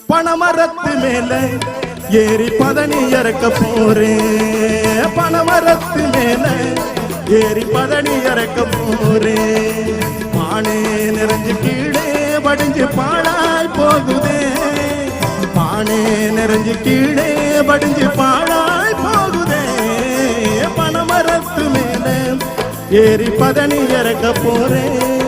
பனமரத்து மேல ஏறி பதனி இறக்க போறேன். பனமரத்து மேல ஏறி பதனி இறக்க போறேன். பானே நிறைஞ்சு கீழே வடிஞ்சு பாழாய் போகுதே. பானே நிறைஞ்சு கீழே வடிஞ்சு பாழாய் போகுதே. பனமரத்து மேல ஏறி பதனி இறக்க போறேன்.